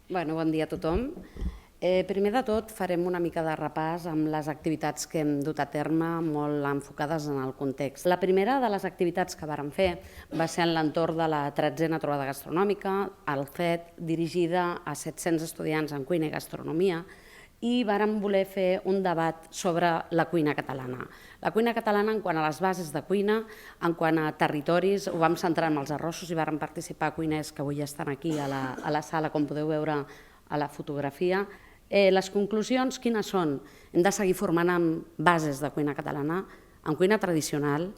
Bon dia a tothom. Primer de tot farem una mica de repàs amb les activitats que hem dut a terme molt enfocades en el context. La primera de les activitats que vàrem fer va ser en l'entorn de la 13a trobada gastronòmica, al FET, dirigida a 700 estudiants en cuina i gastronomia, i vàrem voler fer un debat sobre la cuina catalana. La cuina catalana en quant a les bases de cuina, en quant a territoris, ho vam centrar en els arrossos i vàrem participar cuiners que avui estan aquí a la sala, com podeu veure a la fotografia. Les conclusions quines són? Hem de seguir formant amb bases de cuina catalana, amb cuina tradicional,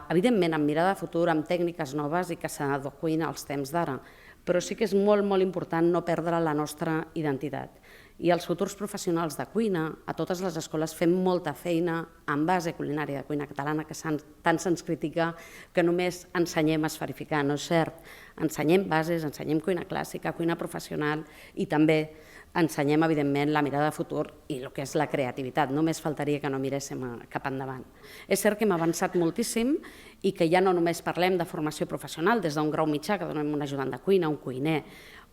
evidentment amb mirada de futur, amb tècniques noves i que s'adeqüin als temps d'ara, però sí que és molt important no perdre la nostra identitat. I els futurs professionals de cuina, a totes les escoles, fem molta feina en base culinària de cuina catalana, que tant se'ns critica que només ensenyem a esferificar. No és cert, ensenyem bases, ensenyem cuina clàssica, cuina professional i també ensenyem, evidentment, la mirada de futur i el que és la creativitat. Només faltaria que no miréssim cap endavant. És cert que hem avançat moltíssim i que ja no només parlem de formació professional des d'un grau mitjà, que donem un ajudant de cuina, un cuiner,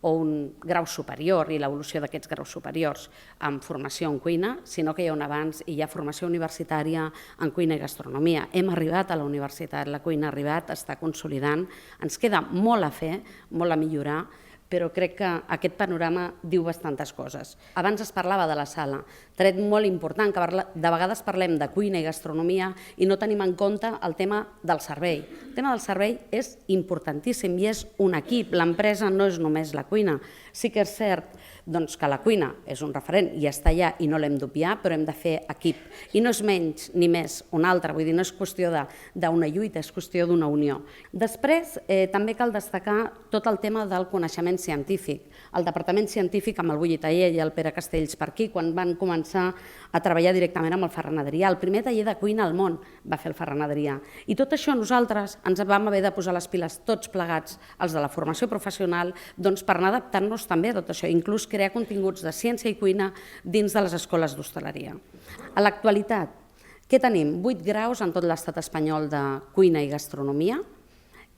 o un grau superior i l'evolució d'aquests graus superiors en formació en cuina, sinó que hi ha un abans i hi ha formació universitària en cuina i gastronomia. Hem arribat a la universitat, la cuina ha arribat, està consolidant, ens queda molt a fer, molt a millorar, però crec que aquest panorama diu bastantes coses. Abans es parlava de la sala, tret molt important, que de vegades parlem de cuina i gastronomia i no tenim en compte el tema del servei. El tema del servei és importantíssim i és un equip, l'empresa no és només la cuina. Sí que és cert que la cuina és un referent i està allà i no l'hem d'obviar, però hem de fer equip. I no és menys ni més una altra, vull dir, no és qüestió d'una lluita, és qüestió d'una unió. Després, també cal destacar tot el tema del coneixement científic. El Departament Científic, amb el Bulli Taller i el Pere Castells per aquí, quan van començar a treballar directament amb el Ferran Adrià, el primer taller de cuina al món va fer el Ferran Adrià. I tot això nosaltres ens vam haver de posar les piles tots plegats, els de la formació professional, per anar adaptant-nos també a tot això, inclús crear continguts de ciència i cuina dins de les escoles d'hostaleria. A l'actualitat, què tenim? 8 graus en tot l'estat espanyol de cuina i gastronomia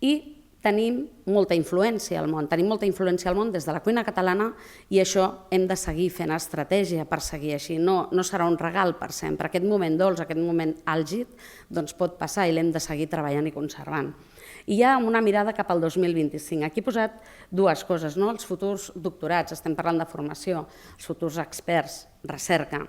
i tenim molta influència al món. Tenim molta influència al món des de la cuina catalana i això hem de seguir fent estratègia per seguir així. No serà un regal per sempre. Aquest moment dolç, aquest moment àlgid, pot passar i l'hem de seguir treballant i conservant. I hi ha una mirada cap al 2025. Aquí he posat dues coses, els futurs doctorats, estem parlant de formació, els futurs experts, recerca,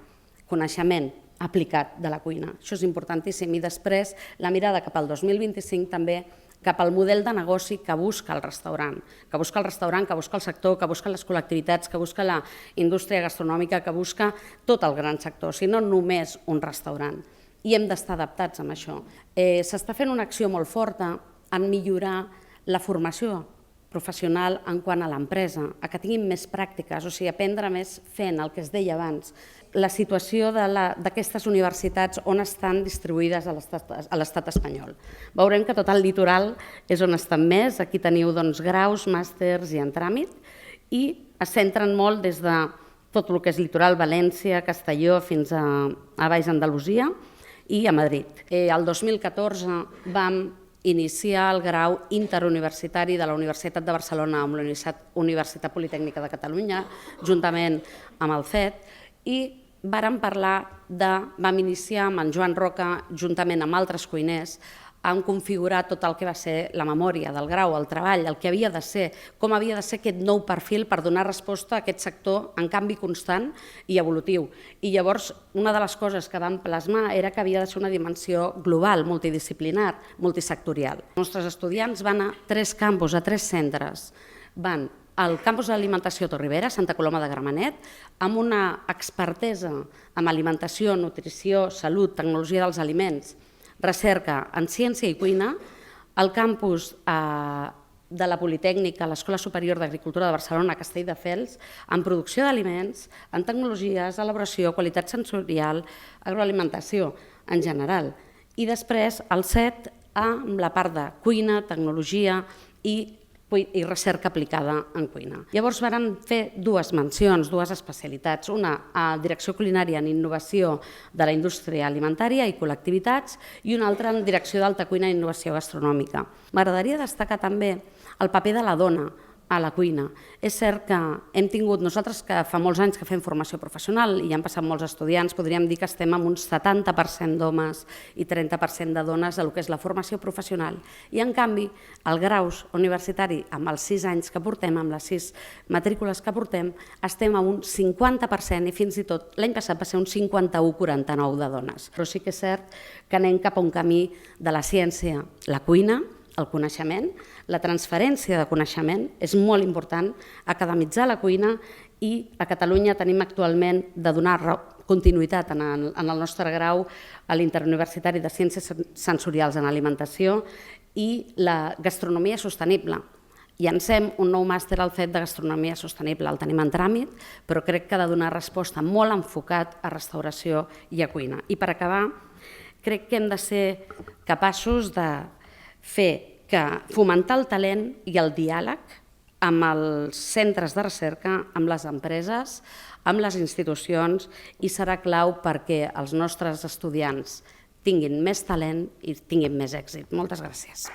coneixement aplicat de la cuina. Això és importantíssim. I després la mirada cap al 2025 també cap al model de negoci que busca el restaurant, que busca el sector, que busca les col·lectivitats, que busca la indústria gastronòmica, que busca tot el gran sector, si no només un restaurant. I hem d'estar adaptats amb això. S'està fent una acció molt forta en millorar la formació professional en quant a l'empresa, a que tinguin més pràctiques, o sigui, aprendre més fent el que es deia abans. La situació d'aquestes universitats on estan distribuïdes a l'estat espanyol. Veurem que tot el litoral és on estan més, aquí teniu graus, màsters i en tràmit, i es centren molt des de tot el que és litoral, València, Castelló, fins a Baix Andalusia i a Madrid. El 2014 vam iniciar el grau interuniversitari de la Universitat de Barcelona amb la Universitat Politècnica de Catalunya, juntament amb el FET, i vam iniciar amb en Joan Roca, juntament amb altres cuiners, han configurat tot el que va ser la memòria del grau, el treball, el que havia de ser, com havia de ser aquest nou perfil per donar resposta a aquest sector en canvi constant i evolutiu. I llavors, una de les coses que vam plasmar era que havia de ser una dimensió global, multidisciplinar, multisectorial. Els nostres estudiants van a 3 campus, a 3 centres. Van al campus d'alimentació Torribera, Santa Coloma de Gramenet, amb una expertesa en alimentació, nutrició, salut, tecnologia dels aliments, recerca en ciència i cuina, al campus de la Politècnica, a l'Escola Superior d'Agricultura de Barcelona, a Castelldefels, en producció d'aliments, en tecnologies, elaboració, qualitat sensorial, agroalimentació en general. I després el CET amb la part de cuina, tecnologia i recerca aplicada en cuina. Llavors vàrem fer 2 mencions, 2 especialitats, una a Direcció Culinària en Innovació de la Indústria Alimentària i Col·lectivitats i una altra en Direcció d'Alta Cuina i Innovació Gastronòmica. M'agradaria destacar també el paper de la dona a la cuina. És cert que hem tingut, nosaltres que fa molts anys que fem formació professional i han passat molts estudiants, podríem dir que estem amb un 70% d'homes i 30% de dones a lo que és la formació professional. I en canvi, el graus universitari, amb els 6 anys que portem, amb les 6 matrícules que portem, estem a un 50% i fins i tot l'any passat va ser un 51-49 de dones. Però sí que és cert que anem cap a un camí de la ciència, la cuina, el coneixement, la transferència de coneixement és molt important, academitzar la cuina i a Catalunya tenim actualment de donar continuïtat en el nostre grau a l'Interuniversitari de Ciències Sensorials en Alimentació i la gastronomia sostenible. Llancem un nou màster al FED de gastronomia sostenible, el tenim en tràmit, però crec que ha de donar resposta molt enfocat a restauració i a cuina. I per acabar, crec que hem de ser capaços de fomentar el talent i el diàleg amb els centres de recerca, amb les empreses, amb les institucions i serà clau perquè els nostres estudiants tinguin més talent i tinguin més èxit. Moltes gràcies.